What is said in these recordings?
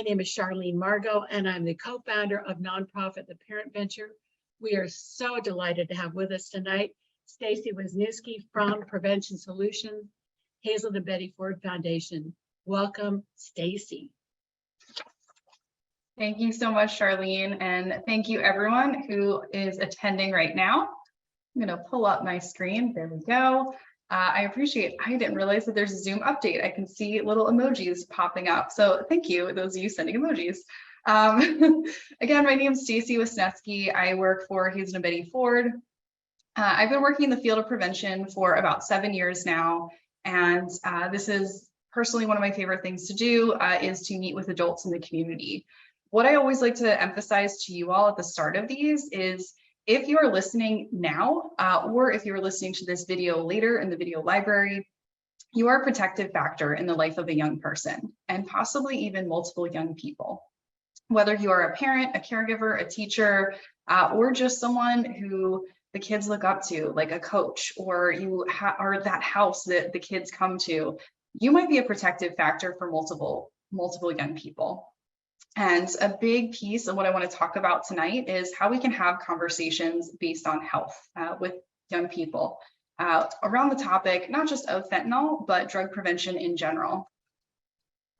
My name is Charlene Margot, and I'm the co-founder of nonprofit The Parent Venture. We are so delighted to have with us tonight Stacey Wisniewski from Prevention Solutions, Hazelden Betty Ford Foundation. Welcome, Stacey. Thank you so much, Charlene, and thank you everyone who is attending right now. I'm going to pull up my screen. There we go. I didn't realize that there's a Zoom update. I can see little emojis popping up. So thank you, those of you sending emojis. Again, my name is Stacey Wisniewski. I work for Hazelden Betty Ford. I've been working in the field of prevention for about 7 years now. And this is personally one of my favorite things to do is to meet with adults in the community. What I always like to emphasize to you all at the start of these is if you are listening now, or if you're listening to this video later in the video library, you are a protective factor in the life of a young person and possibly even multiple young people. Whether you are a parent, a caregiver, a teacher, or just someone who the kids look up to, like a coach, or you are that house that the kids come to, you might be a protective factor for multiple young people. And a big piece of what I want to talk about tonight is how we can have conversations based on health with young people around the topic, not just of fentanyl, but drug prevention in general.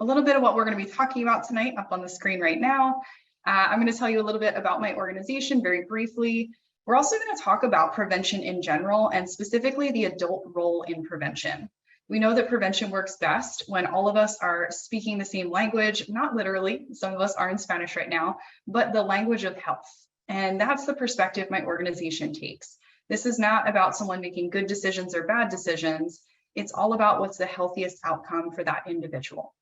A little bit of what we're going to be talking about tonight up on the screen right now. I'm going to tell you a little bit about my organization very briefly. We're also going to talk about prevention in general and specifically the adult role in prevention. We know that prevention works best when all of us are speaking the same language, not literally, some of us are in Spanish right now, but the language of health. And that's the perspective my organization takes. This is not about someone making good decisions or bad decisions. It's all about what's the healthiest outcome for that individual.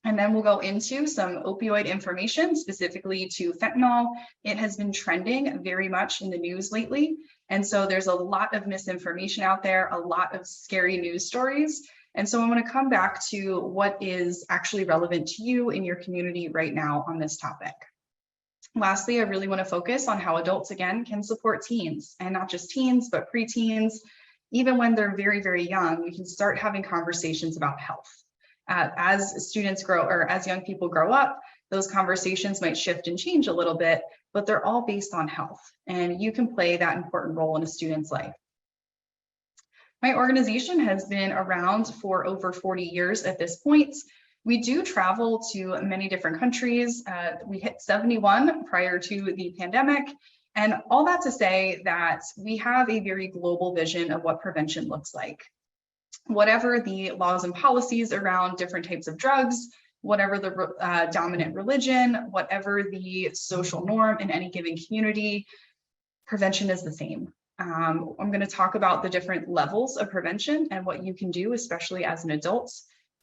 And then we'll go into some opioid information, specifically to fentanyl. It has been trending very much in the news lately. And so there's a lot of misinformation out there, a lot of scary news stories. And so I'm going to come back to what is actually relevant to you in your community right now on this topic. Lastly, I really want to focus on how adults, again, can support teens, and not just teens, but preteens. Even when they're very, very young, we can start having conversations about health. As students grow, or as young people grow up, those conversations might shift and change a little bit, but they're all based on health, and you can play that important role in a student's life. My organization has been around for over 40 years at this point. We do travel to many different countries. We hit 71 prior to the pandemic, and all that to say that we have a very global vision of what prevention looks like. Whatever the laws and policies around different types of drugs, whatever the dominant religion, whatever the social norm in any given community, prevention is the same. I'm going to talk about the different levels of prevention and what you can do, especially as an adult.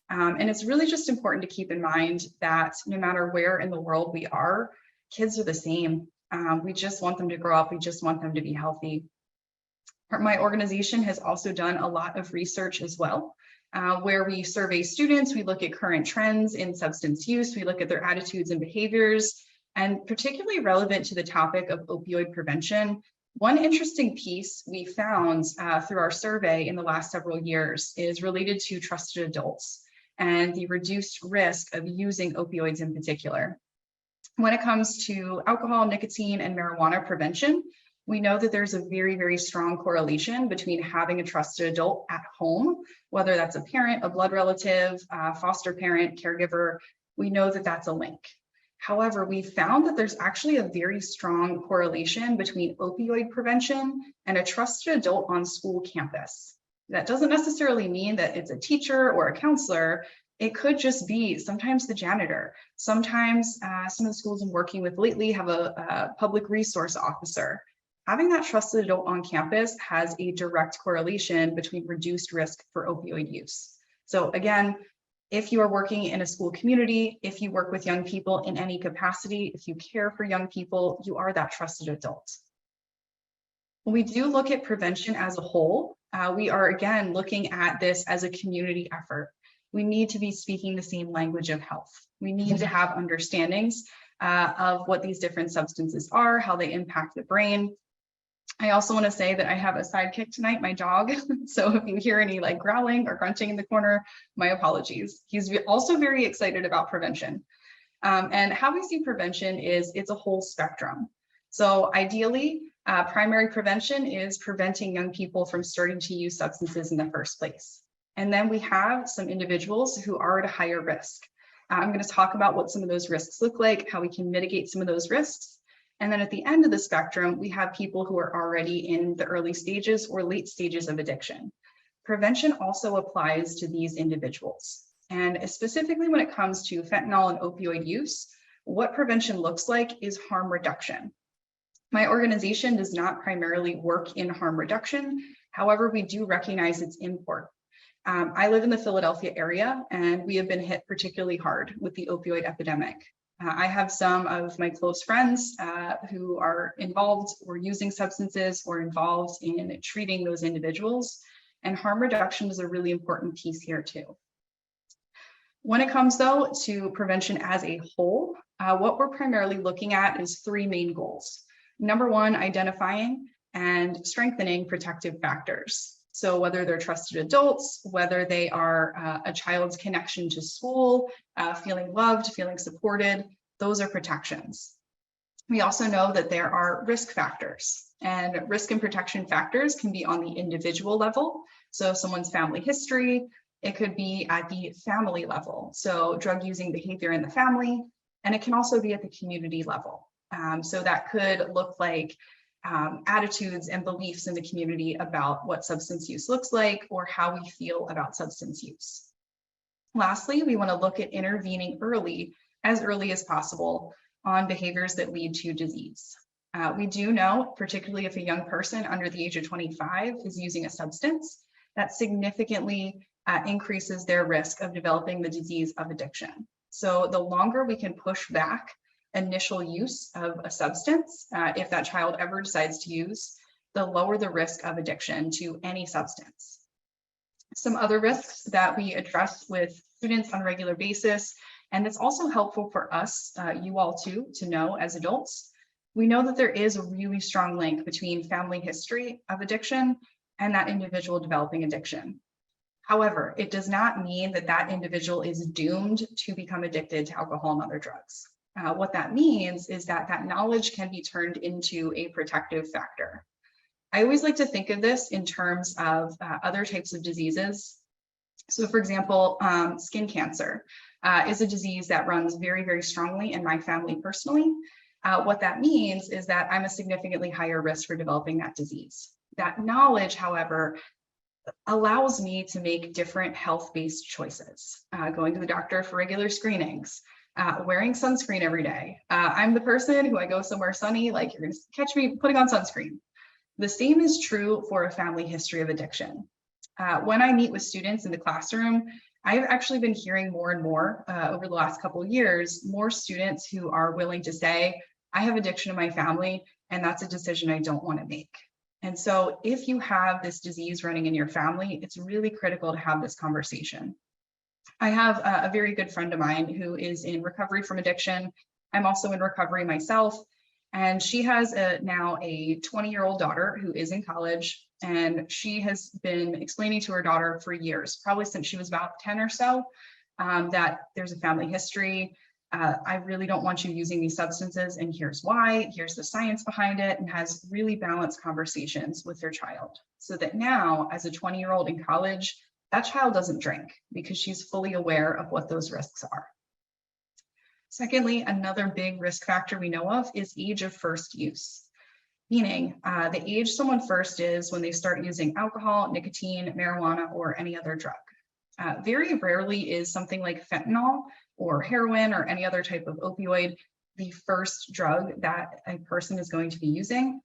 And it's really just important to keep in mind that no matter where in the world we are, kids are the same. We just want them to grow up. We just want them to be healthy. My organization has also done a lot of research as well, where we survey students, we look at current trends in substance use, we look at their attitudes and behaviors, and particularly relevant to the topic of opioid prevention. One interesting piece we found through our survey in the last several years is related to trusted adults and the reduced risk of using opioids in particular. When it comes to alcohol, nicotine, and marijuana prevention, we know that there's a very, very strong correlation between having a trusted adult at home, whether that's a parent, a blood relative, foster parent, caregiver. We know that that's a link. However, we found that there's actually a very strong correlation between opioid prevention and a trusted adult on school campus. That doesn't necessarily mean that it's a teacher or a counselor. It could just be sometimes the janitor. Sometimes some of the schools I'm working with lately have a public resource officer. Having that trusted adult on campus has a direct correlation between reduced risk for opioid use. So again, if you are working in a school community, if you work with young people in any capacity, if you care for young people, you are that trusted adult. When we do look at prevention as a whole, we are again looking at this as a community effort. We need to be speaking the same language of health. We need to have understandings of what these different substances are, how they impact the brain. I also want to say that I have a sidekick tonight, my dog. So if you hear any like growling or grunting in the corner, my apologies. He's also very excited about prevention. And how we see prevention is it's a whole spectrum. So ideally, primary prevention is preventing young people from starting to use substances in the first place. And then we have some individuals who are at a higher risk. I'm going to talk about what some of those risks look like, how we can mitigate some of those risks. And then at the end of the spectrum, we have people who are already in the early stages or late stages of addiction. Prevention also applies to these individuals. And specifically when it comes to fentanyl and opioid use, what prevention looks like is harm reduction. My organization does not primarily work in harm reduction. However, we do recognize its import. I live in the Philadelphia area, and we have been hit particularly hard with the opioid epidemic. I have some of my close friends who are involved or using substances or involved in treating those individuals, and harm reduction is a really important piece here too. When it comes though to prevention as a whole, what we're primarily looking at is three main goals. Number one, identifying and strengthening protective factors. So whether they're trusted adults, whether they are a child's connection to school, feeling loved, feeling supported, those are protections. We also know that there are risk factors, and risk and protection factors can be on the individual level. So someone's family history, it could be at the family level. So drug using behavior in the family, and it can also be at the community level. So that could look like attitudes and beliefs in the community about what substance use looks like or how we feel about substance use. Lastly, we want to look at intervening early as possible on behaviors that lead to disease. We do know, particularly if a young person under the age of 25 is using a substance, that significantly increases their risk of developing the disease of addiction. So the longer we can push back initial use of a substance, if that child ever decides to use, the lower the risk of addiction to any substance. Some other risks that we address with students on a regular basis, and it's also helpful for us, you all too, to know as adults, we know that there is a really strong link between family history of addiction and that individual developing addiction. However, it does not mean that that individual is doomed to become addicted to alcohol and other drugs. What that means is that that knowledge can be turned into a protective factor. I always like to think of this in terms of other types of diseases. So for example, skin cancer is a disease that runs very, very strongly in my family personally. What that means is that I'm a significantly higher risk for developing that disease. That knowledge, however, allows me to make different health-based choices, going to the doctor for regular screenings, wearing sunscreen every day. I'm the person who I go somewhere sunny, like you're gonna catch me putting on sunscreen. The same is true for a family history of addiction. When I meet with students in the classroom, I've actually been hearing more and more over the last couple of years, more students who are willing to say, I have addiction in my family, and that's a decision I don't want to make. And so if you have this disease running in your family, it's really critical to have this conversation. I have a very good friend of mine who is in recovery from addiction. I'm also in recovery myself. And she has now a 20-year-old daughter who is in college. And she has been explaining to her daughter for years, probably since she was about 10 or so, that there's a family history. I really don't want you using these substances, and here's why, here's the science behind it, and has really balanced conversations with their child. So that now, as a 20-year-old in college, that child doesn't drink because she's fully aware of what those risks are. Secondly, another big risk factor we know of is age of first use, meaning the age someone first is when they start using alcohol, nicotine, marijuana, or any other drug. Very rarely is something like fentanyl or heroin or any other type of opioid the first drug that a person is going to be using.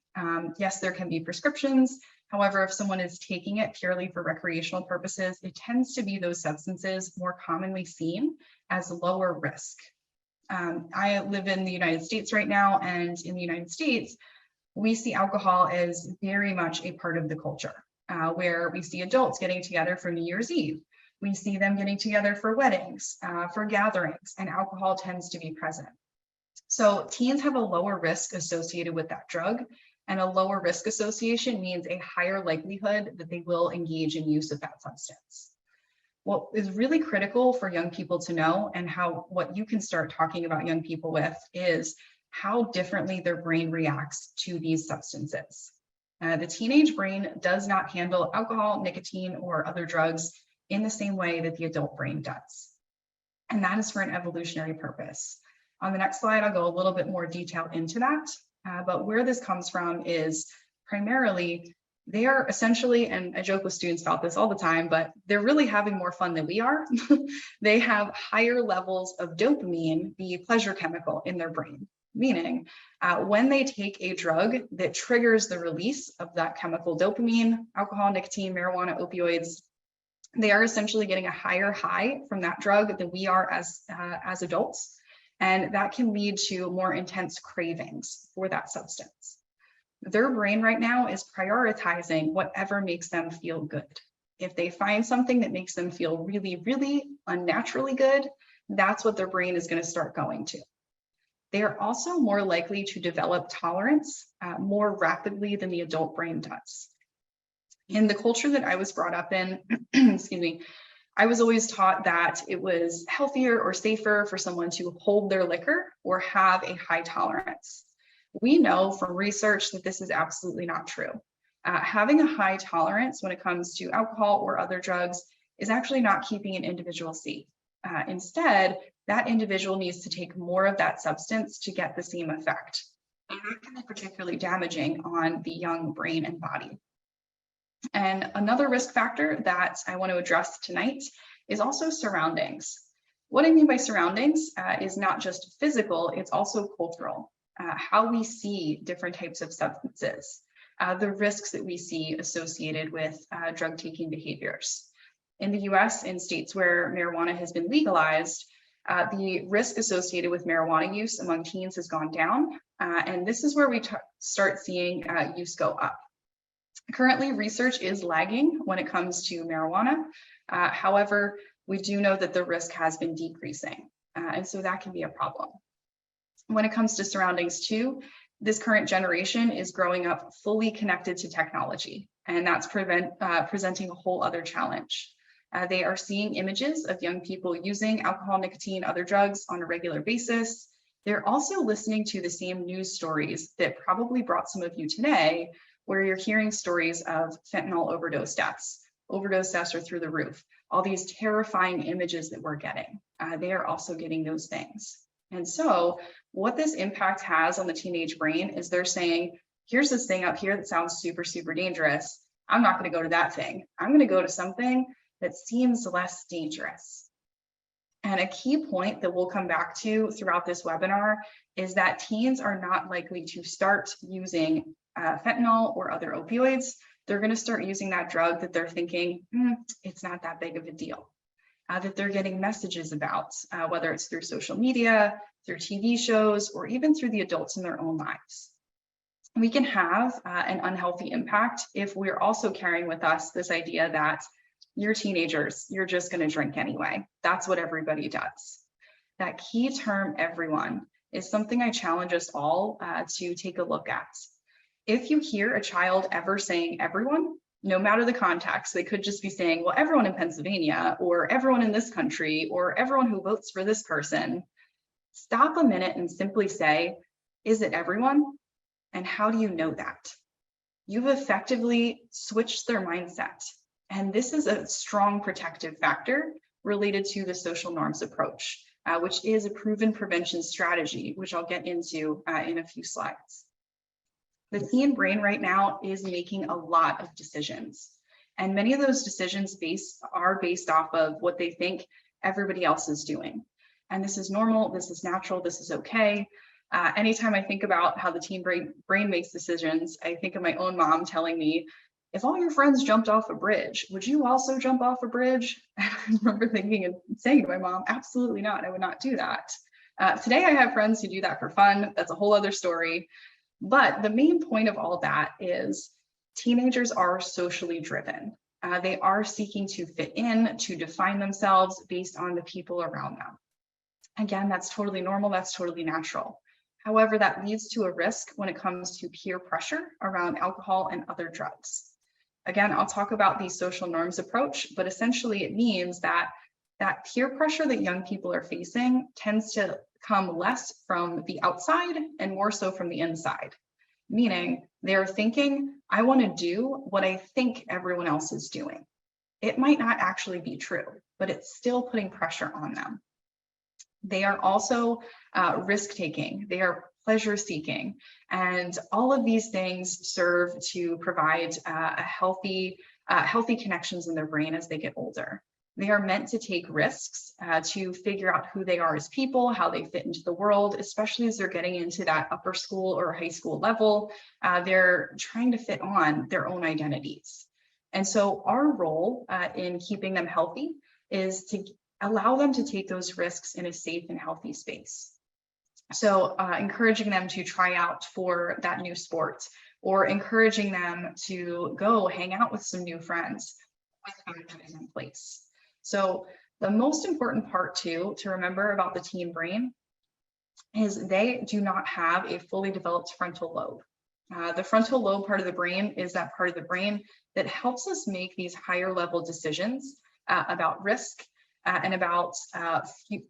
Yes, there can be prescriptions. However, if someone is taking it purely for recreational purposes, it tends to be those substances more commonly seen as lower risk. I live in the United States right now, and in the United States, we see alcohol as very much a part of the culture, where we see adults getting together for New Year's Eve. We see them getting together for weddings, for gatherings, and alcohol tends to be present. So teens have a lower risk associated with that drug, and a lower risk association means a higher likelihood that they will engage in use of that substance. What is really critical for young people to know, and what you can start talking about young people with, is how differently their brain reacts to these substances. The teenage brain does not handle alcohol, nicotine, or other drugs in the same way that the adult brain does. And that is for an evolutionary purpose. On the next slide, I'll go a little bit more detail into that. But where this comes from is primarily they are essentially, and I joke with students about this all the time, but they're really having more fun than we are. They have higher levels of dopamine, the pleasure chemical, in their brain. Meaning, when they take a drug that triggers the release of that chemical dopamine, alcohol, nicotine, marijuana, opioids, they are essentially getting a higher high from that drug than we are as adults. And that can lead to more intense cravings for that substance. Their brain right now is prioritizing whatever makes them feel good. If they find something that makes them feel really, really unnaturally good, that's what their brain is going to start going to. They are also more likely to develop tolerance more rapidly than the adult brain does. In the culture that I was brought up in, excuse me, I was always taught that it was healthier or safer for someone to hold their liquor or have a high tolerance. We know from research that this is absolutely not true. Having a high tolerance when it comes to alcohol or other drugs is actually not keeping an individual safe. Instead, that individual needs to take more of that substance to get the same effect. And that can be particularly damaging on the young brain and body. And another risk factor that I want to address tonight is also surroundings. What I mean by surroundings is not just physical, it's also cultural. How we see different types of substances, the risks that we see associated with drug-taking behaviors. In the US, in states where marijuana has been legalized, the risk associated with marijuana use among teens has gone down, and this is where we start seeing use go up. Currently, research is lagging when it comes to marijuana. However, we do know that the risk has been decreasing, and so that can be a problem. When it comes to surroundings too, this current generation is growing up fully connected to technology, and that's presenting a whole other challenge. They are seeing images of young people using alcohol, nicotine, other drugs on a regular basis. They're also listening to the same news stories that probably brought some of you today, where you're hearing stories of fentanyl overdose deaths. Overdose deaths are through the roof. All these terrifying images that we're getting, they are also getting those things. And so what this impact has on the teenage brain is they're saying, here's this thing up here that sounds super, super dangerous. I'm not going to go to that thing. I'm going to go to something that seems less dangerous. And a key point that we'll come back to throughout this webinar is that teens are not likely to start using fentanyl or other opioids. They're going to start using that drug that they're thinking, it's not that big of a deal. That they're getting messages about, whether it's through social media, through TV shows, or even through the adults in their own lives. We can have an unhealthy impact if we're also carrying with us this idea that you're teenagers, you're just going to drink anyway. That's what everybody does. That key term, everyone, is something I challenge us all to take a look at. If you hear a child ever saying everyone, no matter the context, they could just be saying, well, everyone in Pennsylvania, or everyone in this country, or everyone who votes for this person. Stop a minute and simply say, is it everyone? And how do you know that? You've effectively switched their mindset. And this is a strong protective factor related to the social norms approach, which is a proven prevention strategy, which I'll get into in a few slides. The teen brain right now is making a lot of decisions, and many of those decisions are based off of what they think everybody else is doing. And this is normal, this is natural, this is okay. Anytime I think about how the teen brain makes decisions, I think of my own mom telling me, if all your friends jumped off a bridge, would you also jump off a bridge? And I remember thinking and saying to my mom, absolutely not, I would not do that. Today I have friends who do that for fun. That's a whole other story. But the main point of all that is teenagers are socially driven. They are seeking to fit in, to define themselves based on the people around them. Again, that's totally normal, that's totally natural. However, that leads to a risk when it comes to peer pressure around alcohol and other drugs. Again, I'll talk about the social norms approach, but essentially it means that that peer pressure that young people are facing tends to come less from the outside and more so from the inside. Meaning they're thinking, I want to do what I think everyone else is doing. It might not actually be true, but it's still putting pressure on them. They are also risk-taking, they are pleasure-seeking, and all of these things serve to provide healthy connections in their brain as they get older. They are meant to take risks to figure out who they are as people, how they fit into the world, especially as they're getting into that upper school or high school level. They're trying to fit on their own identities. And so our role in keeping them healthy is to allow them to take those risks in a safe and healthy space. So encouraging them to try out for that new sport, or encouraging them to go hang out with some new friends with boundaries in place. So the most important part too to remember about the teen brain is they do not have a fully developed frontal lobe. The frontal lobe part of the brain is that part of the brain that helps us make these higher level decisions about risk and about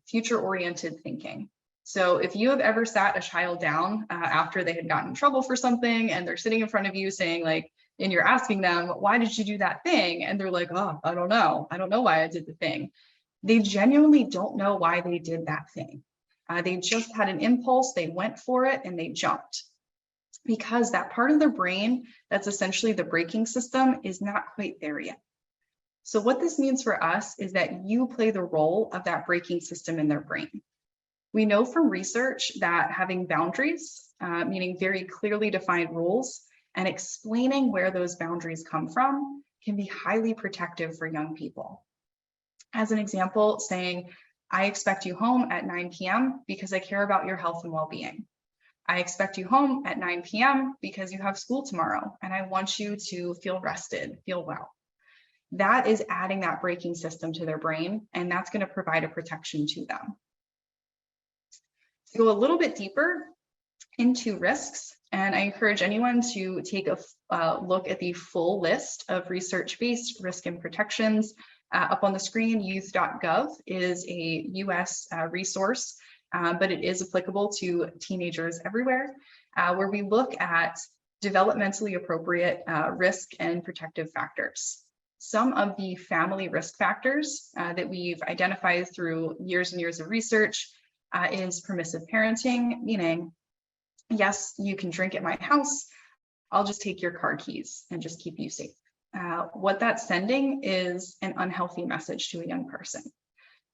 future oriented thinking. So if you have ever sat a child down after they had gotten in trouble for something and they're sitting in front of you saying like, and you're asking them, why did you do that thing? And they're like, oh, I don't know why I did the thing. They genuinely don't know why they did that thing. They just had an impulse, they went for it and they jumped. Because that part of their brain that's essentially the braking system is not quite there yet. So what this means for us is that you play the role of that braking system in their brain. We know from research that having boundaries, meaning very clearly defined rules, and explaining where those boundaries come from can be highly protective for young people. As an example, saying, I expect you home at 9 p.m. because I care about your health and well-being. I expect you home at 9 p.m. because you have school tomorrow and I want you to feel rested, feel well. That is adding that braking system to their brain, and that's going to provide a protection to them. To go a little bit deeper into risks, and I encourage anyone to take a look at the full list of research-based risk and protections. Up on the screen, youth.gov is a US resource, but it is applicable to teenagers everywhere, where we look at developmentally appropriate risk and protective factors. Some of the family risk factors that we've identified through years and years of research is permissive parenting, meaning, yes, you can drink at my house, I'll just take your car keys and just keep you safe. What that's sending is an unhealthy message to a young person.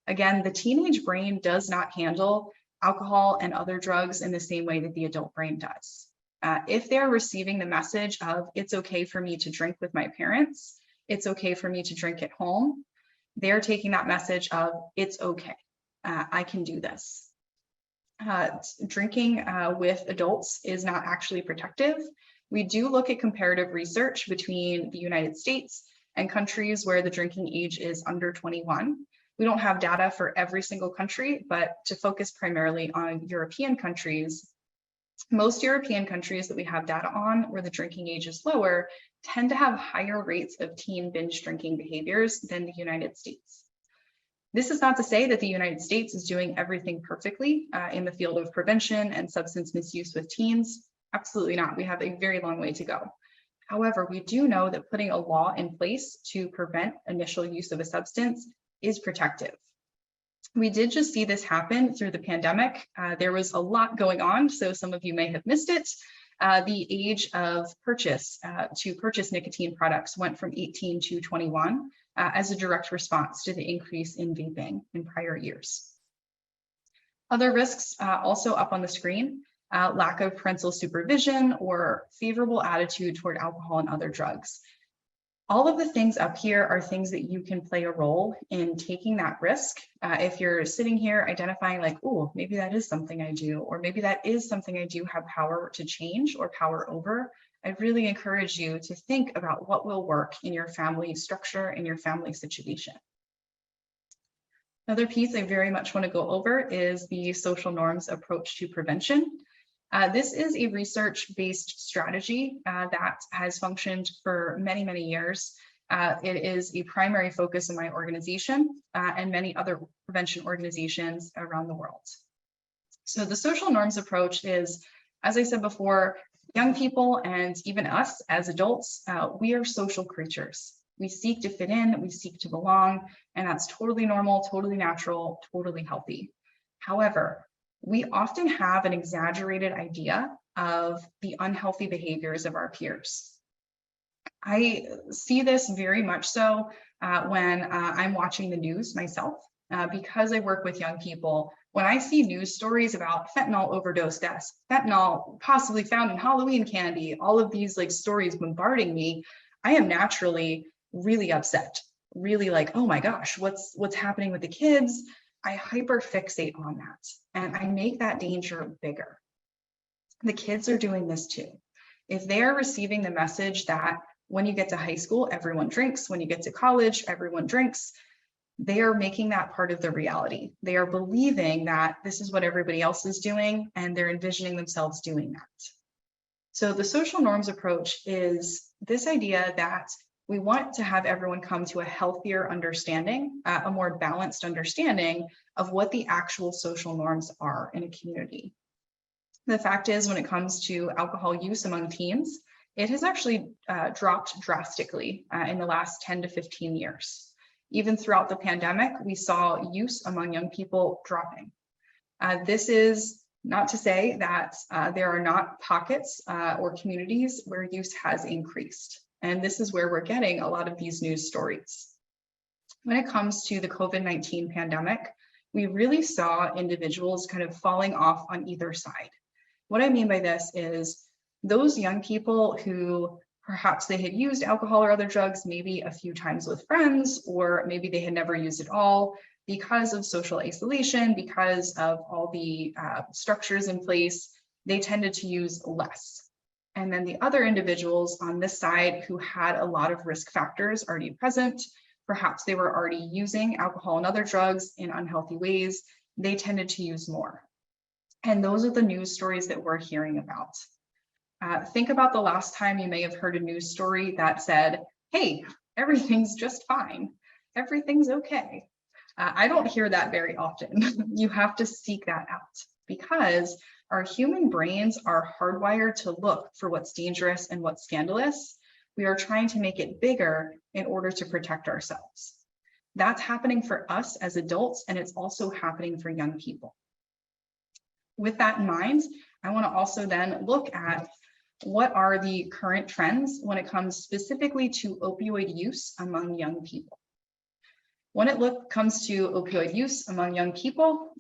Again, the teenage brain does not handle alcohol and other drugs in the same way that the adult brain does. If they're receiving the message of, it's okay for me to drink with my parents, it's okay for me to drink at home, they're taking that message of, it's okay, I can do this. Drinking with adults is not actually protective. We do look at comparative research between the United States and countries where the drinking age is under 21. We don't have data for every single country, but to focus primarily on European countries, most European countries that we have data on where the drinking age is lower tend to have higher rates of teen binge drinking behaviors than the United States. This is not to say that the United States is doing everything perfectly in the field of prevention and substance misuse with teens. Absolutely not. We have a very long way to go. However, we do know that putting a law in place to prevent initial use of a substance is protective. We did just see this happen through the pandemic. There was a lot going on, so some of you may have missed it. The age of purchase to purchase nicotine products went from 18 to 21 as a direct response to the increase in vaping in prior years. Other risks also up on the screen, lack of parental supervision or favorable attitude toward alcohol and other drugs. All of the things up here are things that you can play a role in taking that risk. If you're sitting here identifying like, oh, maybe that is something I do, or maybe that is something I do have power to change or power over, I really encourage you to think about what will work in your family structure and your family situation. Another piece I very much want to go over is the social norms approach to prevention. This is a research-based strategy that has functioned for many, many years. It is a primary focus of my organization and many other prevention organizations around the world. So the social norms approach is, as I said before, young people and even us as adults, we are social creatures. We seek to fit in, we seek to belong, and that's totally normal, totally natural, totally healthy. However, we often have an exaggerated idea of the unhealthy behaviors of our peers. I see this very much so when I'm watching the news myself, because I work with young people. When I see news stories about fentanyl overdose deaths, fentanyl possibly found in Halloween candy, all of these like stories bombarding me, I am naturally really upset, really like, oh my gosh, what's happening with the kids? I hyper fixate on that and I make that danger bigger. The kids are doing this too. If they're receiving the message that when you get to high school, everyone drinks, when you get to college, everyone drinks, they are making that part of their reality. They are believing that this is what everybody else is doing, and they're envisioning themselves doing that. So the social norms approach is this idea that we want to have everyone come to a healthier understanding, a more balanced understanding of what the actual social norms are in a community. The fact is, when it comes to alcohol use among teens, it has actually dropped drastically in the last 10 to 15 years. Even throughout the pandemic, we saw use among young people dropping. This is not to say that there are not pockets or communities where use has increased. And this is where we're getting a lot of these news stories. When it comes to the COVID-19 pandemic, we really saw individuals kind of falling off on either side. What I mean by this is those young people who perhaps they had used alcohol or other drugs maybe a few times with friends, or maybe they had never used it all because of social isolation, because of all the structures in place, they tended to use less. And then the other individuals on this side who had a lot of risk factors already present, perhaps they were already using alcohol and other drugs in unhealthy ways, they tended to use more. And those are the news stories that we're hearing about. Think about the last time you may have heard a news story that said, hey, everything's just fine. Everything's okay. I don't hear that very often. You have to seek that out because our human brains are hardwired to look for what's dangerous and what's scandalous. We are trying to make it bigger in order to protect ourselves. That's happening for us as adults, and it's also happening for young people. With that in mind, I want to also then look at what are the current trends when it comes specifically to opioid use among young people. When it comes to opioid use among young people,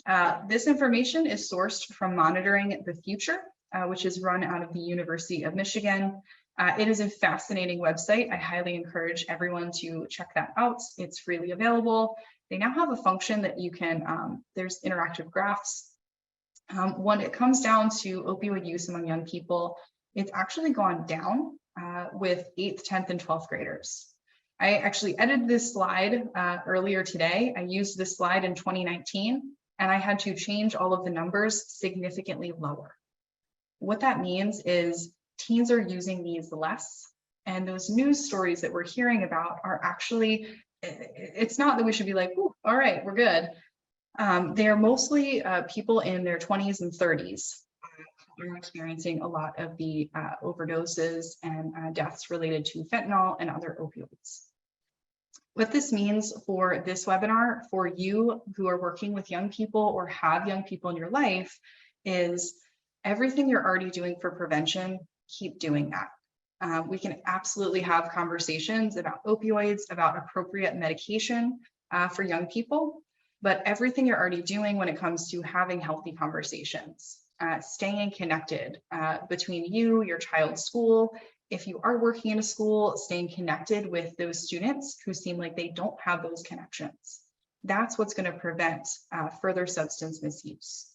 this information is sourced from Monitoring the Future, which is run out of the University of Michigan. It is a fascinating website. I highly encourage everyone to check that out. It's freely available. They now have a function that you can, there's interactive graphs. When it comes down to opioid use among young people, it's actually gone down with 8th, 10th, and 12th graders. I actually edited this slide earlier today. I used this slide in 2019, and I had to change all of the numbers significantly lower. What that means is teens are using these less, and those news stories that we're hearing about are actually, it's not that we should be like, ooh, all right, we're good. They're mostly people in their 20s and 30s who are experiencing a lot of the overdoses and deaths related to fentanyl and other opioids. What this means for this webinar, for you who are working with young people or have young people in your life, is everything you're already doing for prevention, keep doing that. We can absolutely have conversations about opioids, about appropriate medication for young people, but everything you're already doing when it comes to having healthy conversations, staying connected between you, your child's school. If you are working in a school, staying connected with those students who seem like they don't have those connections. That's what's going to prevent further substance misuse.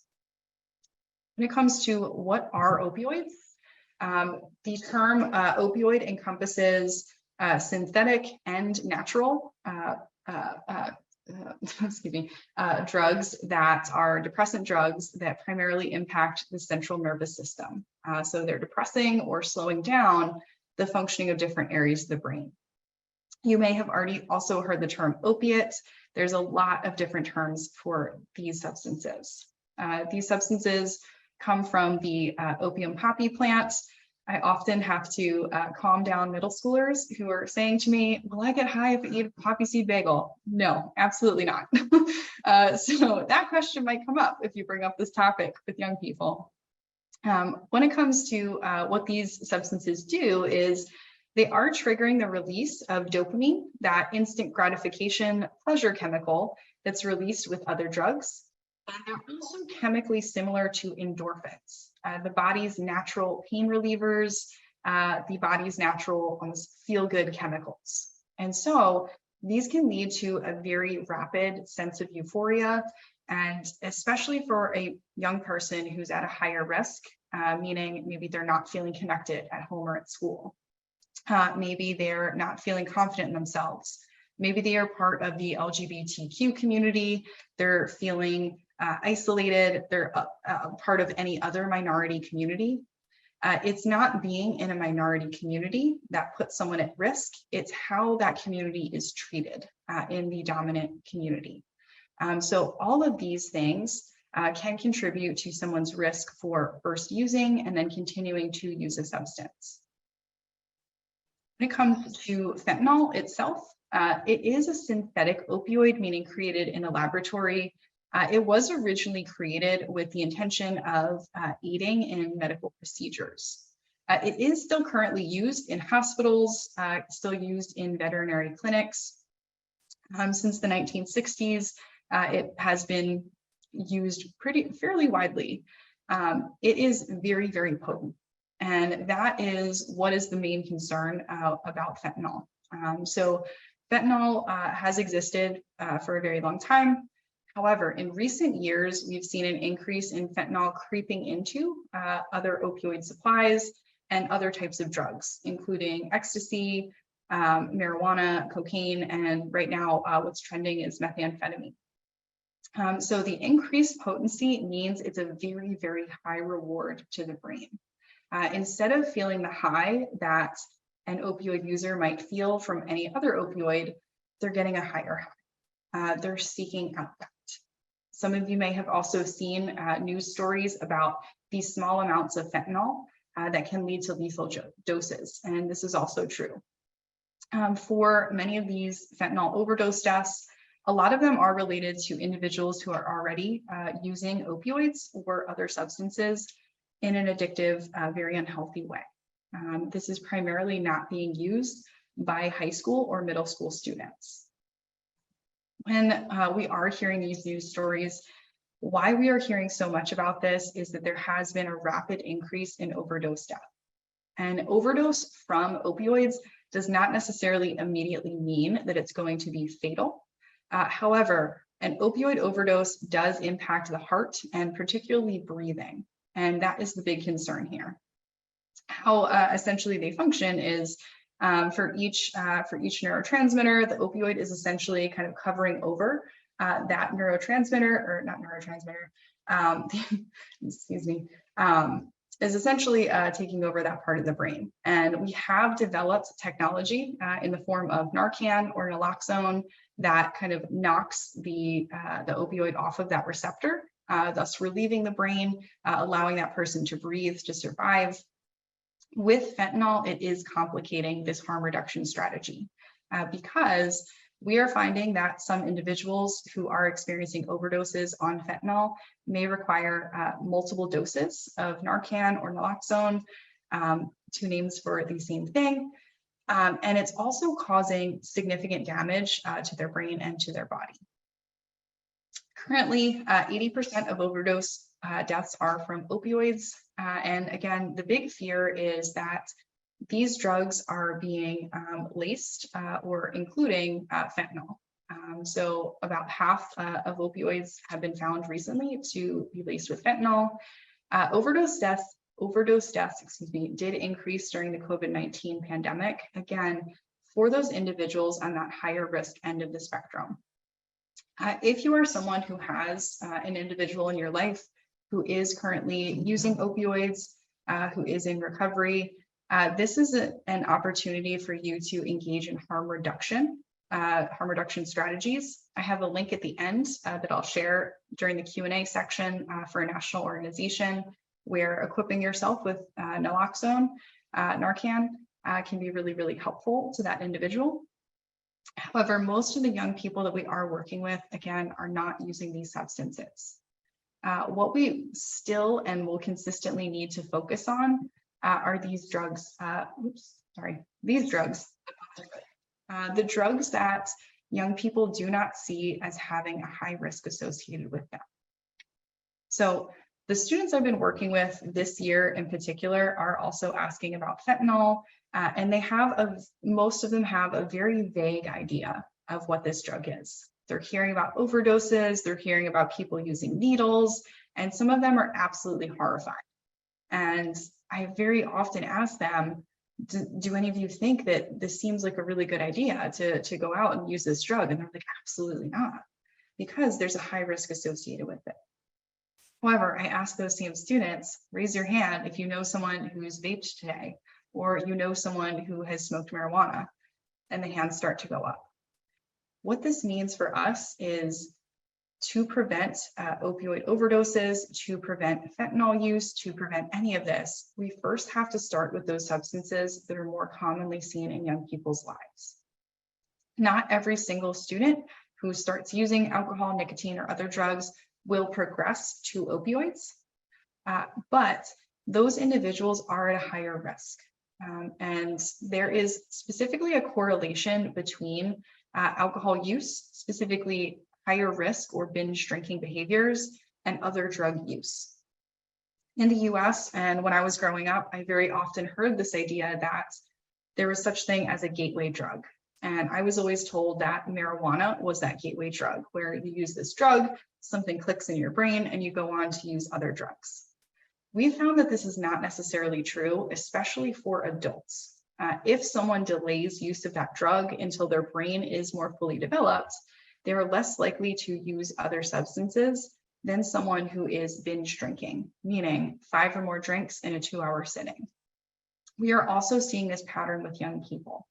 When it comes to what are opioids, the term opioid encompasses synthetic and natural excuse me, drugs that are depressant drugs that primarily impact the central nervous system. So they're depressing or slowing down the functioning of different areas of the brain. You may have already also heard the term opiates. There's a lot of different terms for these substances. These substances come from the opium poppy plant. I often have to calm down middle schoolers who are saying to me, will I get high if I eat a poppy seed bagel? No, absolutely not. So that question might come up if you bring up this topic with young people. When it comes to what these substances do is they are triggering the release of dopamine, that instant gratification pleasure chemical that's released with other drugs. And they're also chemically similar to endorphins, the body's natural pain relievers, the body's natural almost feel-good chemicals. And so these can lead to a very rapid sense of euphoria, and especially for a young person who's at a higher risk, meaning maybe they're not feeling connected at home or at school. Maybe they're not feeling confident in themselves. Maybe they are part of the LGBTQ community. They're feeling isolated. They're part of any other minority community. It's not being in a minority community that puts someone at risk. It's how that community is treated in the dominant community. So all of these things can contribute to someone's risk for first using and then continuing to use a substance. When it comes to fentanyl itself, it is a synthetic opioid, meaning created in a laboratory. It was originally created with the intention of aiding in medical procedures. It is still currently used in hospitals, still used in veterinary clinics. Since the 1960s, it has been used fairly widely. It is very, very potent. And that is what is the main concern about fentanyl. So fentanyl has existed for a very long time. However, in recent years, we've seen an increase in fentanyl creeping into other opioid supplies and other types of drugs, including ecstasy, marijuana, cocaine, and right now what's trending is methamphetamine. So the increased potency means it's a very, very high reward to the brain. Instead of feeling the high that an opioid user might feel from any other opioid, they're getting a higher high. They're seeking out that. Some of you may have also seen news stories about these small amounts of fentanyl that can lead to lethal doses, and this is also true. For many of these fentanyl overdose deaths, a lot of them are related to individuals who are already using opioids or other substances in an addictive, very unhealthy way. This is primarily not being used by high school or middle school students. When we are hearing these news stories, why we are hearing so much about this is that there has been a rapid increase in overdose death. And overdose from opioids does not necessarily immediately mean that it's going to be fatal. However, an opioid overdose does impact the heart and particularly breathing. And that is the big concern here. How essentially they function is for each neurotransmitter, the opioid is essentially kind of covering over that neurotransmitter, or not neurotransmitter, excuse me, is essentially taking over that part of the brain. And we have developed technology in the form of Narcan or naloxone that kind of knocks the opioid off of that receptor, thus relieving the brain, allowing that person to breathe, to survive. With fentanyl, it is complicating this harm reduction strategy because we are finding that some individuals who are experiencing overdoses on fentanyl may require multiple doses of Narcan or naloxone, two names for the same thing. And it's also causing significant damage to their brain and to their body. Currently, 80% of overdose deaths are from opioids. And again, the big fear is that these drugs are being laced or including fentanyl. So about half of opioids have been found recently to be laced with fentanyl. Overdose deaths, did increase during the COVID-19 pandemic, again, for those individuals on that higher risk end of the spectrum. If you are someone who has an individual in your life who is currently using opioids, who is in recovery, this is an opportunity for you to engage in harm reduction strategies. I have a link at the end that I'll share during the Q&A section for a national organization where equipping yourself with naloxone, Narcan can be really, really helpful to that individual. However, most of the young people that we are working with, again, are not using these substances. What we still and will consistently need to focus on are these drugs. These drugs. The drugs that young people do not see as having a high risk associated with them. So the students I've been working with this year in particular are also asking about fentanyl, and most of them have a very vague idea of what this drug is. They're hearing about overdoses, they're hearing about people using needles, and some of them are absolutely horrified. And I very often ask them, do any of you think that this seems like a really good idea to go out and use this drug? And they're like, absolutely not, because there's a high risk associated with it. However, I ask those same students, raise your hand if you know someone who's vaped today, or you know someone who has smoked marijuana, and the hands start to go up. What this means for us is to prevent opioid overdoses, to prevent fentanyl use, to prevent any of this, we first have to start with those substances that are more commonly seen in young people's lives. Not every single student who starts using alcohol, nicotine, or other drugs will progress to opioids, but those individuals are at a higher risk. And there is specifically a correlation between alcohol use, specifically higher risk or binge drinking behaviors, and other drug use. In the US, and when I was growing up, I very often heard this idea that there was such thing as a gateway drug. And I was always told that marijuana was that gateway drug, where you use this drug, something clicks in your brain, and you go on to use other drugs. We found that this is not necessarily true, especially for adults. If someone delays use of that drug until their brain is more fully developed, they are less likely to use other substances than someone who is binge drinking, meaning 5 or more drinks in a 2-hour sitting. We are also seeing this pattern with young people.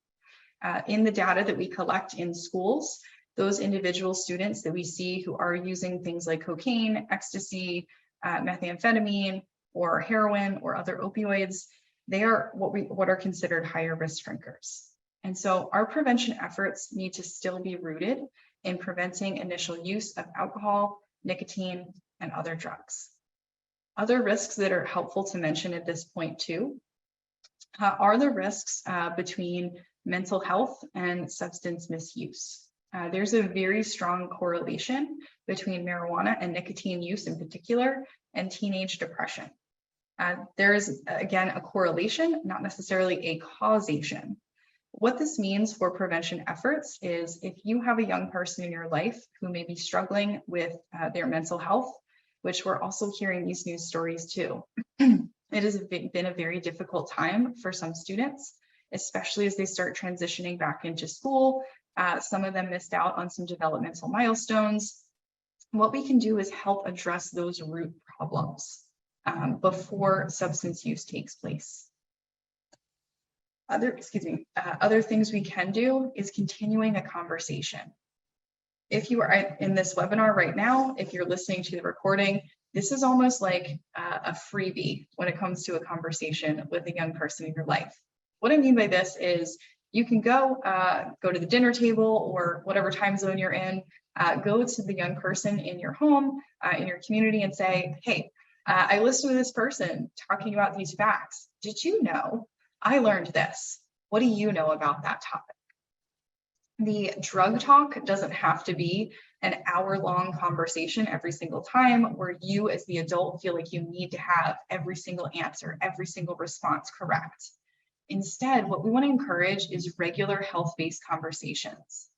In the data that we collect in schools, those individual students that we see who are using things like cocaine, ecstasy, methamphetamine, or heroin, or other opioids, they are what are considered higher risk drinkers. And so our prevention efforts need to still be rooted in preventing initial use of alcohol, nicotine, and other drugs. Other risks that are helpful to mention at this point too are the risks between mental health and substance misuse. There's a very strong correlation between marijuana and nicotine use in particular and teenage depression. There is, again, a correlation, not necessarily a causation. What this means for prevention efforts is if you have a young person in your life who may be struggling with their mental health, which we're also hearing these news stories too. It has been a very difficult time for some students, especially as they start transitioning back into school. Some of them missed out on some developmental milestones. What we can do is help address those root problems before substance use takes place. Other things we can do is continuing a conversation. If you are in this webinar right now, if you're listening to the recording, this is almost like a freebie when it comes to a conversation with a young person in your life. What I mean by this is you can go to the dinner table or whatever time zone you're in, go to the young person in your home, in your community and say, hey, I listened to this person talking about these facts. Did you know I learned this? What do you know about that topic? The drug talk doesn't have to be an hour-long conversation every single time where you as the adult feel like you need to have every single answer, every single response correct. Instead, what we want to encourage is regular health-based conversations.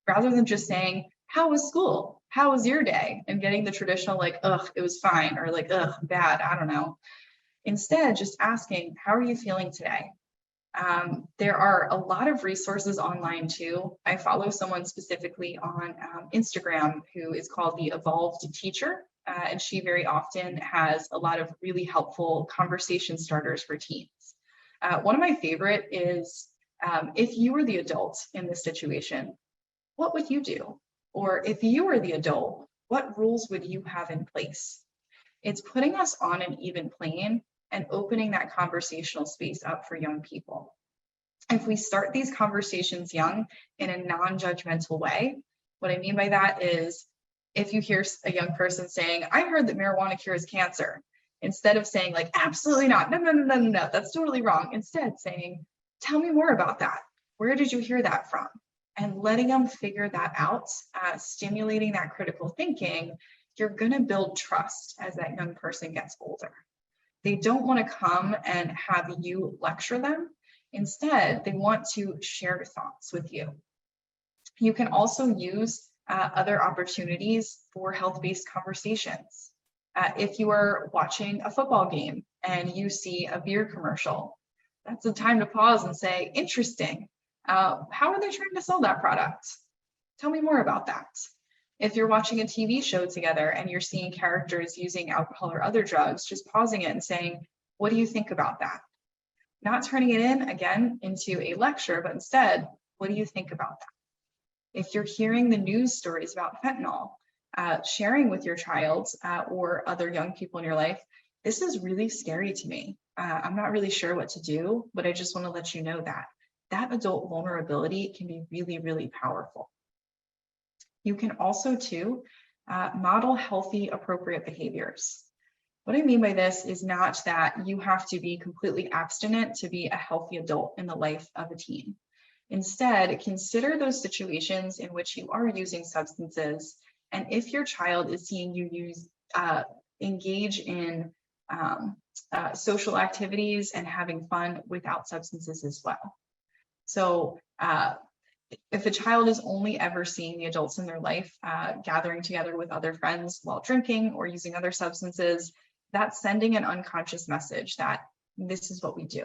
Rather than just saying, how was school? How was your day? And getting the traditional like, ugh, it was fine, or like, ugh, bad, I don't know. Instead, just asking, how are you feeling today? There are a lot of resources online too. I follow someone specifically on Instagram who is called the Evolved Teacher, and she very often has a lot of really helpful conversation starters for teens. One of my favorite is, if you were the adult in this situation, what would you do? Or if you were the adult, what rules would you have in place? It's putting us on an even plane and opening that conversational space up for young people. If we start these conversations young in a non-judgmental way, what I mean by that is, if you hear a young person saying, I heard that marijuana cures cancer, instead of saying like, absolutely not, no, that's totally wrong. Instead saying, tell me more about that. Where did you hear that from? And letting them figure that out, stimulating that critical thinking, you're gonna build trust as that young person gets older. They don't want to come and have you lecture them. Instead, they want to share thoughts with you. You can also use other opportunities for health-based conversations. If you are watching a football game and you see a beer commercial, that's the time to pause and say, interesting. How are they trying to sell that product? Tell me more about that. If you're watching a TV show together and you're seeing characters using alcohol or other drugs, just pausing it and saying, what do you think about that? Not turning it in again into a lecture, but instead, what do you think about that? If you're hearing the news stories about fentanyl, sharing with your child or other young people in your life, this is really scary to me. I'm not really sure what to do, but I just want to let you know that that adult vulnerability can be really, really powerful. You can also too model healthy, appropriate behaviors. What I mean by this is not that you have to be completely abstinent to be a healthy adult in the life of a teen. Instead, consider those situations in which you are using substances, and if your child is seeing you engage in social activities and having fun without substances as well. So if a child is only ever seeing the adults in their life gathering together with other friends while drinking or using other substances, that's sending an unconscious message that this is what we do.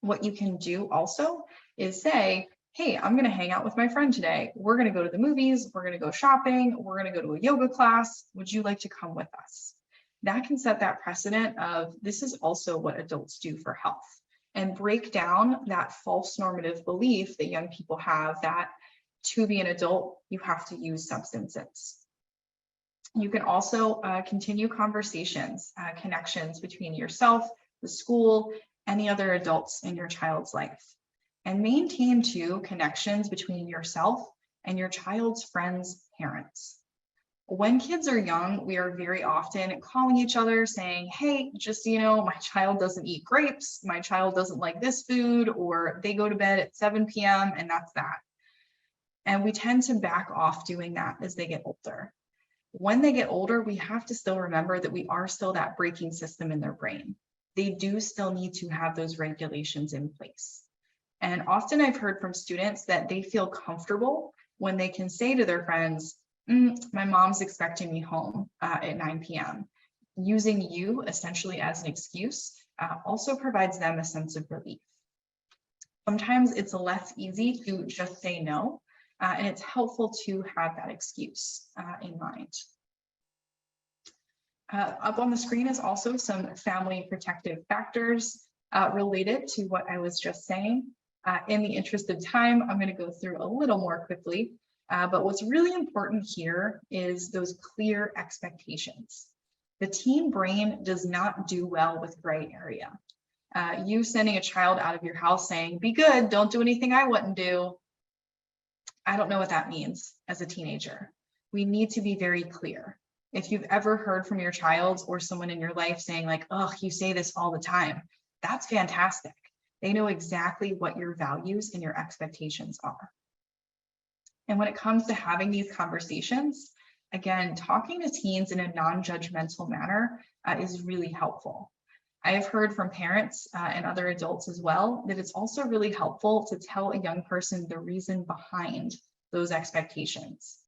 What you can do also is say, hey, I'm going to hang out with my friend today. We're going to go to the movies. We're going to go shopping. We're going to go to a yoga class. Would you like to come with us? That can set that precedent of this is also what adults do for health, and break down that false normative belief that young people have that to be an adult, you have to use substances. You can also continue conversations, connections between yourself, the school, any other adults in your child's life. And maintain too connections between yourself and your child's friends' parents. When kids are young, we are very often calling each other saying, hey, just so you know, my child doesn't eat grapes, my child doesn't like this food, or they go to bed at 7 p.m. and that's that. And we tend to back off doing that as they get older. When they get older, we have to still remember that we are still that braking system in their brain. They do still need to have those regulations in place. And often I've heard from students that they feel comfortable when they can say to their friends, my mom's expecting me home at 9 p.m. Using you essentially as an excuse also provides them a sense of relief. Sometimes it's less easy to just say no, and it's helpful to have that excuse in mind. Up on the screen is also some family protective factors related to what I was just saying. In the interest of time, I'm going to go through a little more quickly. But what's really important here is those clear expectations. The teen brain does not do well with gray area. You sending a child out of your house saying, be good, don't do anything I wouldn't do. I don't know what that means as a teenager. We need to be very clear. If you've ever heard from your child or someone in your life saying like, oh, you say this all the time, that's fantastic. They know exactly what your values and your expectations are. And when it comes to having these conversations, again, talking to teens in a non-judgmental manner is really helpful. I have heard from parents and other adults as well that it's also really helpful to tell a young person the reason behind those expectations.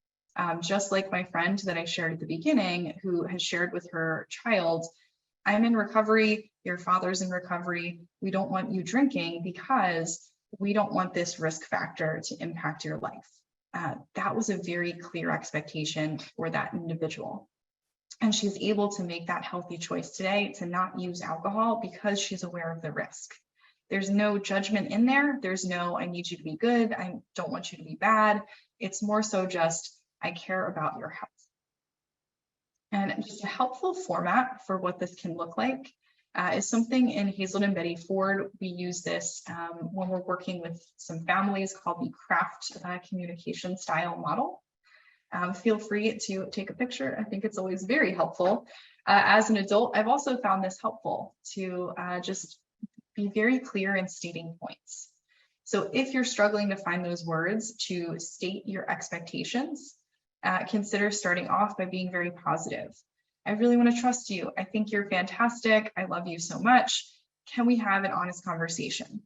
Just like my friend that I shared at the beginning, who has shared with her child, I'm in recovery, your father's in recovery. We don't want you drinking because we don't want this risk factor to impact your life. That was a very clear expectation for that individual. And she's able to make that healthy choice today to not use alcohol because she's aware of the risk. There's no judgment in there. There's no, I need you to be good. I don't want you to be bad. It's more so just, I care about your health. And just a helpful format for what this can look like is something in Hazelden Betty Ford. We use this when we're working with some families, called the craft communication style model. Feel free to take a picture. I think it's always very helpful. As an adult, I've also found this helpful to just be very clear in stating points. So if you're struggling to find those words to state your expectations, consider starting off by being very positive. I really want to trust you. I think you're fantastic. I love you so much. Can we have an honest conversation?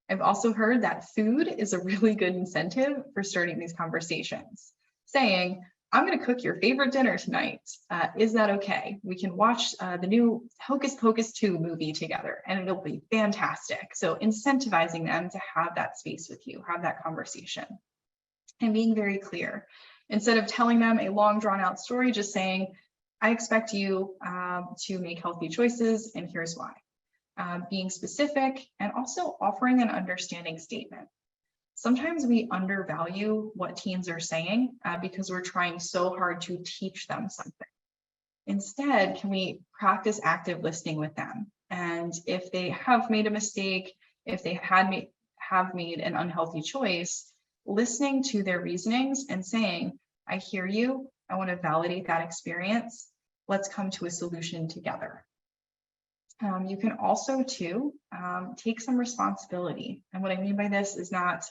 I've also heard that food is a really good incentive for starting these conversations. Saying, I'm going to cook your favorite dinner tonight. Is that okay? We can watch the new Hocus Pocus 2 movie together and it'll be fantastic. So incentivizing them to have that space with you, have that conversation. And being very clear. Instead of telling them a long drawn out story, just saying, I expect you to make healthy choices and here's why. Being specific and also offering an understanding statement. Sometimes we undervalue what teens are saying because we're trying so hard to teach them something. Instead, can we practice active listening with them? And if they have made a mistake, if they have made an unhealthy choice, listening to their reasonings and saying, I hear you, I want to validate that experience. Let's come to a solution together. You can also too take some responsibility. And what I mean by this is not,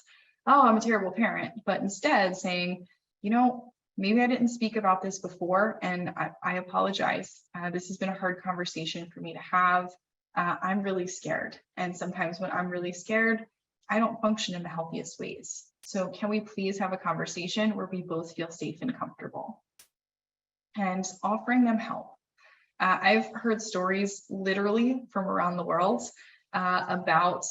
oh, I'm a terrible parent, but instead saying, you know, maybe I didn't speak about this before and I apologize. This has been a hard conversation for me to have. I'm really scared. And sometimes when I'm really scared, I don't function in the healthiest ways. So can we please have a conversation where we both feel safe and comfortable? And offering them help. I've heard stories literally from around the world about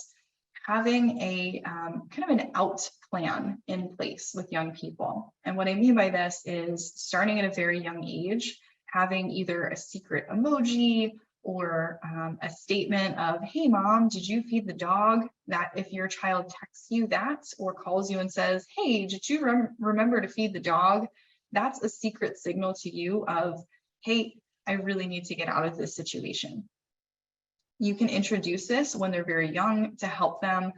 having a kind of an out plan in place with young people. And what I mean by this is starting at a very young age, having either a secret emoji or a statement of, hey mom, did you feed the dog? That if your child texts you that or calls you and says, hey, did you remember to feed the dog? That's a secret signal to you of, hey, I really need to get out of this situation. You can introduce this when they're very young to help them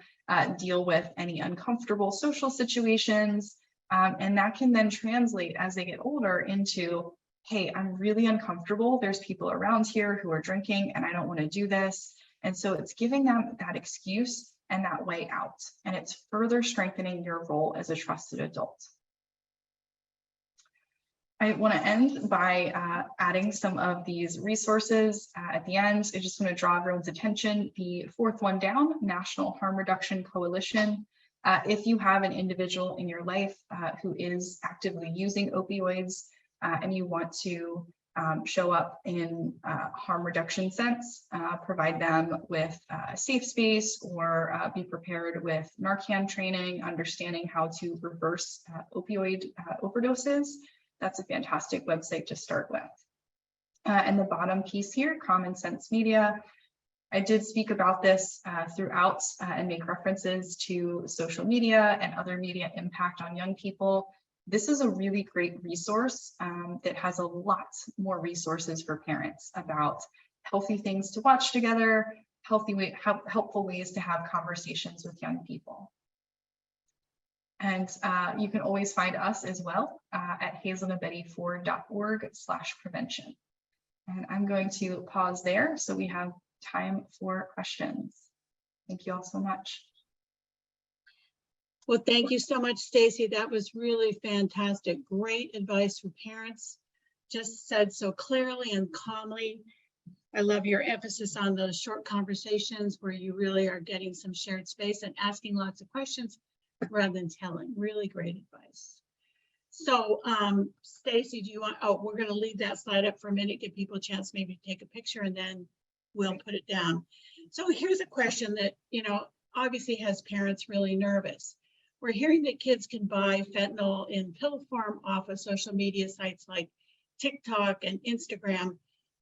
deal with any uncomfortable social situations. And that can then translate as they get older into, hey, I'm really uncomfortable. There's people around here who are drinking and I don't want to do this. And so it's giving them that excuse and that way out. And it's further strengthening your role as a trusted adult. I want to end by adding some of these resources at the end. I just want to draw everyone's attention. The fourth one down, National Harm Reduction Coalition. If you have an individual in your life who is actively using opioids and you want to show up in harm reduction sense, provide them with a safe space or be prepared with Narcan training, understanding how to reverse opioid overdoses. That's a fantastic website to start with. And the bottom piece here, Common Sense Media. I did speak about this throughout and make references to social media and other media impact on young people. This is a really great resource that has a lot more resources for parents about healthy things to watch together, helpful ways to have conversations with young people. And you can always find us as well at hazeldenbettyford.org/prevention. And I'm going to pause there so we have time for questions. Thank you all so much. Well, thank you so much, Stacey. That was really fantastic. Great advice for parents. Just said so clearly and calmly. I love your emphasis on those short conversations where you really are getting some shared space and asking lots of questions rather than telling. Really great advice. So, Stacey, do you want, oh, we're going to leave that slide up for a minute, give people a chance maybe to take a picture, and then we'll put it down. So here's a question that, obviously has parents really nervous. We're hearing that kids can buy fentanyl in pill form off of social media sites like TikTok and Instagram.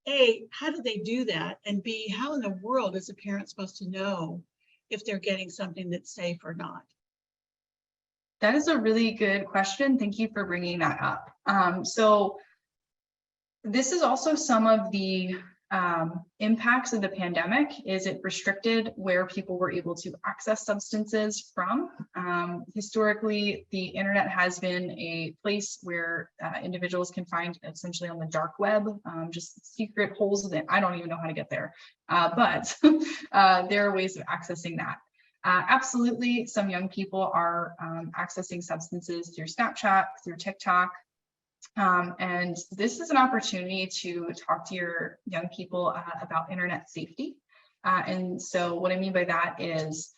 A, how do they do that? And B, how in the world is a parent supposed to know if they're getting something that's safe or not? That is a really good question. Thank you for bringing that up. So this is also some of the impacts of the pandemic. Is it restricted where people were able to access substances from? Historically, the internet has been a place where individuals can find, essentially on the dark web, just secret holes that I don't even know how to get there. But there are ways of accessing that. Absolutely, some young people are accessing substances through Snapchat, through TikTok. And this is an opportunity to talk to your young people about internet safety. And so what I mean by that is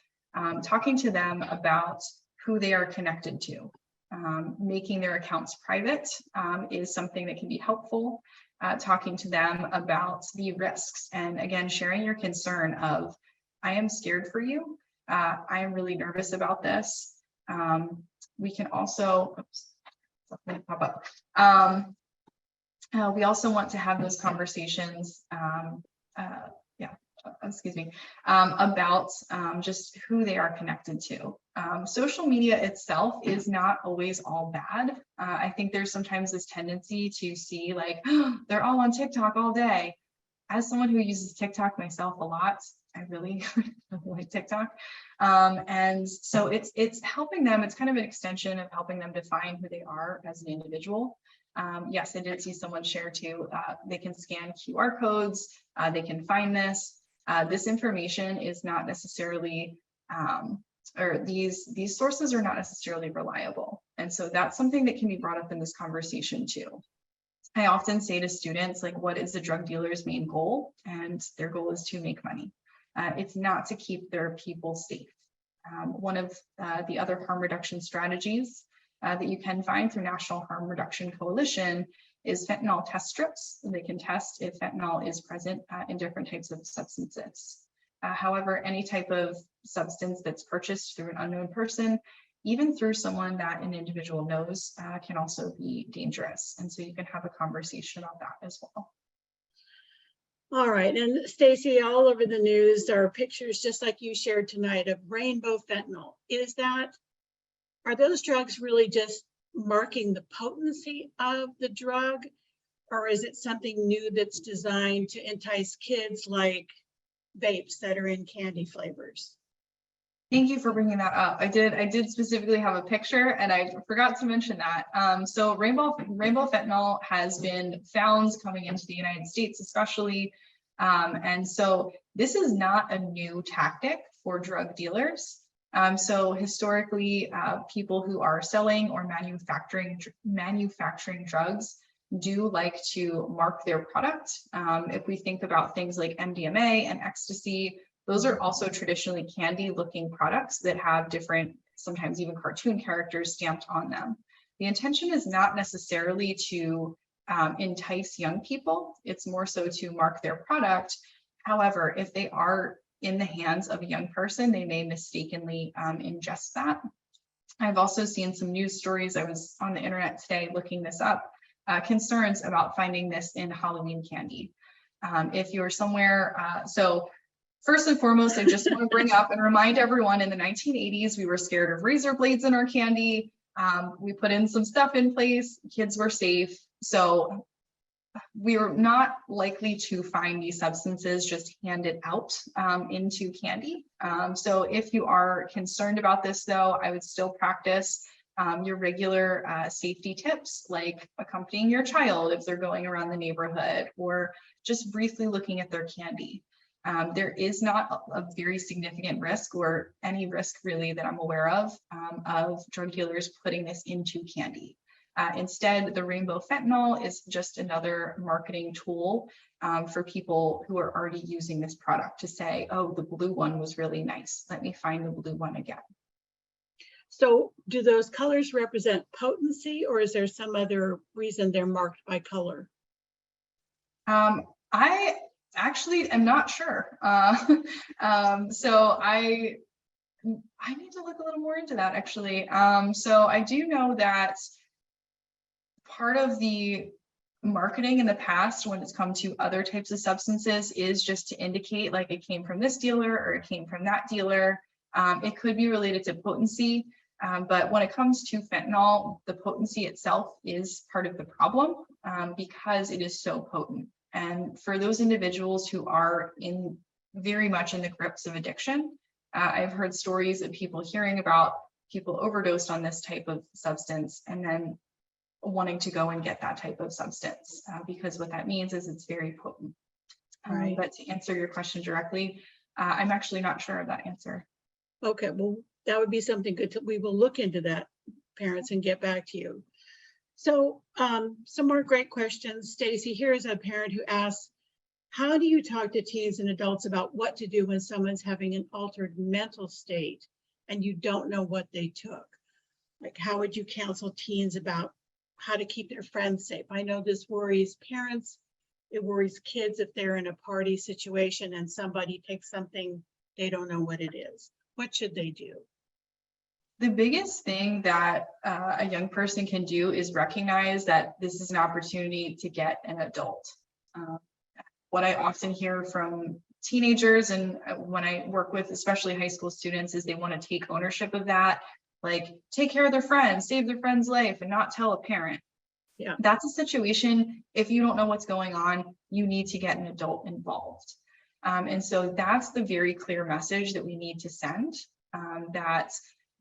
talking to them about who they are connected to. Making their accounts private is something that can be helpful. Talking to them about the risks, and again, sharing your concern of, I am scared for you. I am really nervous about this. We can also, something pop up. We also want to have those conversations, about just who they are connected to. Social media itself is not always all bad. I think there's sometimes this tendency to see like, oh, they're all on TikTok all day. As someone who uses TikTok myself a lot, I really like TikTok. And so it's helping them. It's kind of an extension of helping them define who they are as an individual. Yes, I did see someone share too. They can scan QR codes. They can find this. This information is not necessarily, or these sources are not necessarily reliable. And so that's something that can be brought up in this conversation too. I often say to students, like, what is the drug dealer's main goal? And their goal is to make money. It's not to keep their people safe. One of the other harm reduction strategies that you can find through National Harm Reduction Coalition is fentanyl test strips. They can test if fentanyl is present in different types of substances. However, any type of substance that's purchased through an unknown person, even through someone that an individual knows, can also be dangerous. And so you can have a conversation about that as well. All right, and Stacey, all over the news, there are pictures just like you shared tonight of rainbow fentanyl. Are those drugs really just marking the potency of the drug, or is it something new that's designed to entice kids like vapes that are in candy flavors? Thank you for bringing that up. I did specifically have a picture, and I forgot to mention that. So rainbow fentanyl has been found coming into the United States, especially. And so this is not a new tactic for drug dealers. So historically, people who are selling or manufacturing drugs do like to mark their product. If we think about things like MDMA and ecstasy, those are also traditionally candy looking products that have different, sometimes even cartoon characters stamped on them. The intention is not necessarily to entice young people. It's more so to mark their product. However, if they are in the hands of a young person, they may mistakenly ingest that. I've also seen some news stories. I was on the internet today looking this up, concerns about finding this in Halloween candy. If you're somewhere, so first and foremost, I just want to bring up and remind everyone, in the 1980s, we were scared of razor blades in our candy. We put in some stuff in place, kids were safe. So we are not likely to find these substances just handed out into candy. So if you are concerned about this though, I would still practice your regular safety tips, like accompanying your child if they're going around the neighborhood, or just briefly looking at their candy. There is not a very significant risk, or any risk really that I'm aware of drug dealers putting this into candy. Instead, the rainbow fentanyl is just another marketing tool for people who are already using this product to say, oh, the blue one was really nice. Let me find the blue one again. So do those colors represent potency, or is there some other reason they're marked by color? I actually am not sure. So I need to look a little more into that actually. So I do know that part of the marketing in the past when it's come to other types of substances is just to indicate like it came from this dealer or it came from that dealer. It could be related to potency, but when it comes to fentanyl, the potency itself is part of the problem because it is so potent. And for those individuals who are very much in the grips of addiction, I've heard stories of people hearing about people overdosed on this type of substance and then wanting to go and get that type of substance because what that means is it's very potent. Right. But to answer your question directly, I'm actually not sure of that answer. Okay, well, that would be something good. We will look into that, parents, and get back to you. So some more great questions. Stacey, here's a parent who asks, how do you talk to teens and adults about what to do when someone's having an altered mental state and you don't know what they took? Like, how would you counsel teens about how to keep their friends safe? I know this worries parents. It worries kids if they're in a party situation and somebody takes something, they don't know what it is. What should they do? The biggest thing that a young person can do is recognize that this is an opportunity to get an adult. What I often hear from teenagers and when I work with especially high school students is they want to take ownership of that, like take care of their friends, save their friend's life and not tell a parent. Yeah, that's a situation, if you don't know what's going on, you need to get an adult involved. And so that's the very clear message that we need to send, that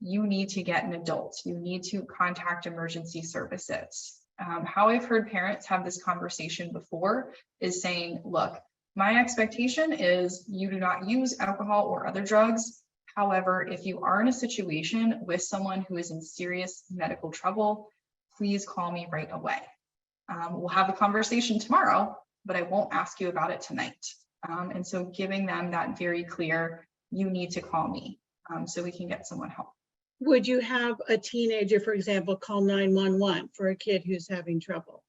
you need to get an adult, you need to contact emergency services. How I've heard parents have this conversation before is saying, look, my expectation is you do not use alcohol or other drugs. However, if you are in a situation with someone who is in serious medical trouble, please call me right away. We'll have a conversation tomorrow, but I won't ask you about it tonight. And so giving them that very clear, you need to call me so we can get someone help. Would you have a teenager, for example, call 911 for a kid who's having trouble?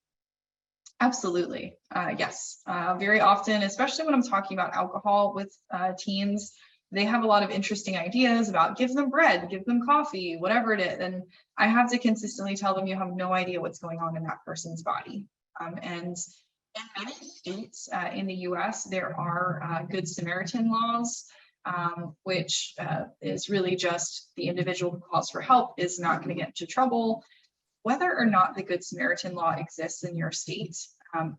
Absolutely, yes. Very often, especially when I'm talking about alcohol with teens, they have a lot of interesting ideas about give them bread, give them coffee, whatever it is. And I have to consistently tell them you have no idea what's going on in that person's body. And in many states in the US, there are Good Samaritan laws, which is really just the individual who calls for help is not going to get into trouble. Whether or not the Good Samaritan law exists in your state,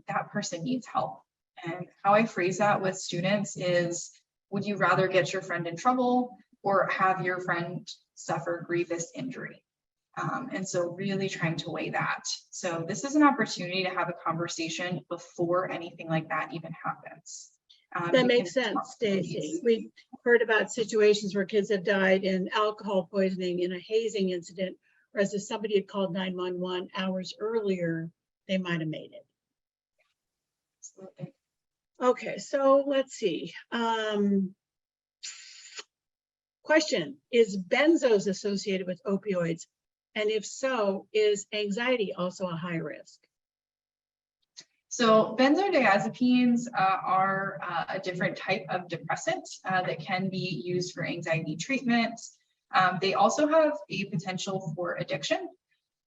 that person needs help. And how I phrase that with students is, would you rather get your friend in trouble or have your friend suffer grievous injury? And so really trying to weigh that. So this is an opportunity to have a conversation before anything like that even happens. That makes sense, Stacey. We heard about situations where kids have died in alcohol poisoning in a hazing incident, whereas if somebody had called 911 hours earlier, they might have made it. Absolutely. Okay, so let's see. Question, is benzos associated with opioids? And if so, is anxiety also a high risk? So benzodiazepines are a different type of depressant that can be used for anxiety treatment. They also have a potential for addiction.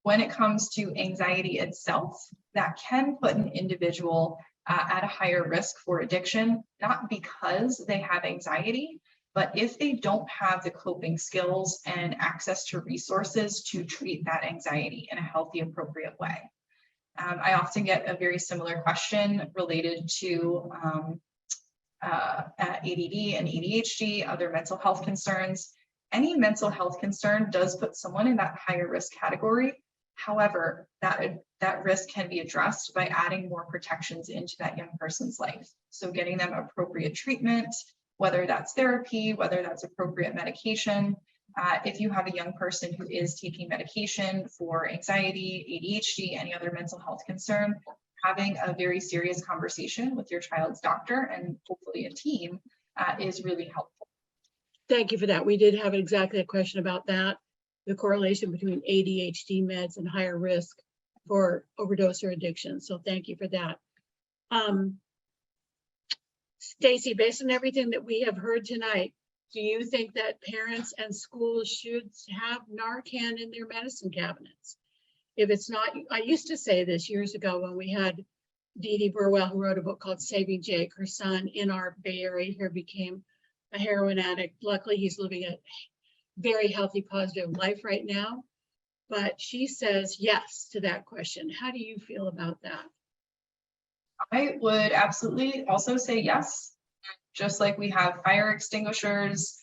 When it comes to anxiety itself, that can put an individual at a higher risk for addiction, not because they have anxiety, but if they don't have the coping skills and access to resources to treat that anxiety in a healthy, appropriate way. I often get a very similar question related to ADD and ADHD, other mental health concerns. Any mental health concern does put someone in that higher risk category. However, that risk can be addressed by adding more protections into that young person's life. So getting them appropriate treatment, whether that's therapy, whether that's appropriate medication. If you have a young person who is taking medication for anxiety, ADHD, any other mental health concern, having a very serious conversation with your child's doctor and hopefully a team is really helpful. Thank you for that. We did have exactly a question about that. the correlation between ADHD meds and higher risk for overdose or addiction. So thank you for that. Stacey, based on everything that we have heard tonight, do you think that parents and schools should have Narcan in their medicine cabinets? If it's not, I used to say this years ago when we had Dee Dee Burwell, who wrote a book called Saving Jake. Her son in our Bay Area here became a heroin addict. Luckily, he's living a very healthy, positive life right now. But she says yes to that question. How do you feel about that? I would absolutely also say yes. Just like we have fire extinguishers,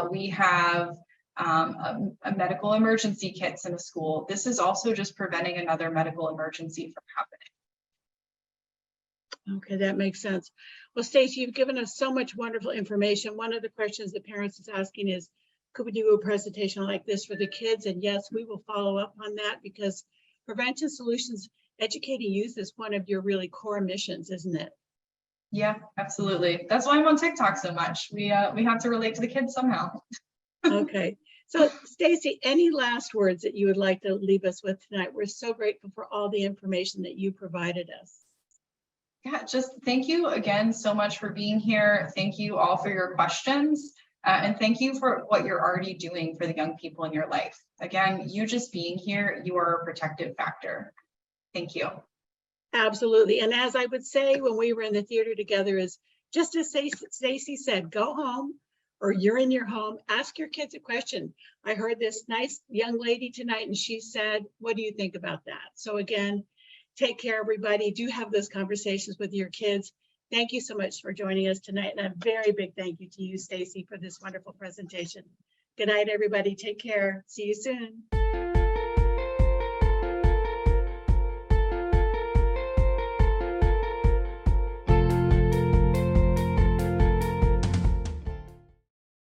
we have a medical emergency kits in a school. This is also just preventing another medical emergency from happening. Okay, that makes sense. Well, Stacey, you've given us so much wonderful information. One of the questions the parents is asking is, could we do a presentation like this for the kids? And yes, we will follow up on that, because Prevention Solutions, educating youth is one of your really core missions, isn't it? Yeah, absolutely. That's why I'm on TikTok so much. We have to relate to the kids somehow. Okay. So Stacey, any last words that you would like to leave us with tonight? We're so grateful for all the information that you provided us. Yeah, just thank you again so much for being here. Thank you all for your questions. And thank you for what you're already doing for the young people in your life. Again, you just being here, you are a protective factor. Thank you. Absolutely. And as I would say when we were in the theater together, is just as Stacey said, go home, or you're in your home, ask your kids a question. I heard this nice young lady tonight and she said, what do you think about that? So again, take care, everybody. Do have those conversations with your kids. Thank you so much for joining us tonight. And a very big thank you to you, Stacey, for this wonderful presentation. Good night, everybody. Take care. See you soon.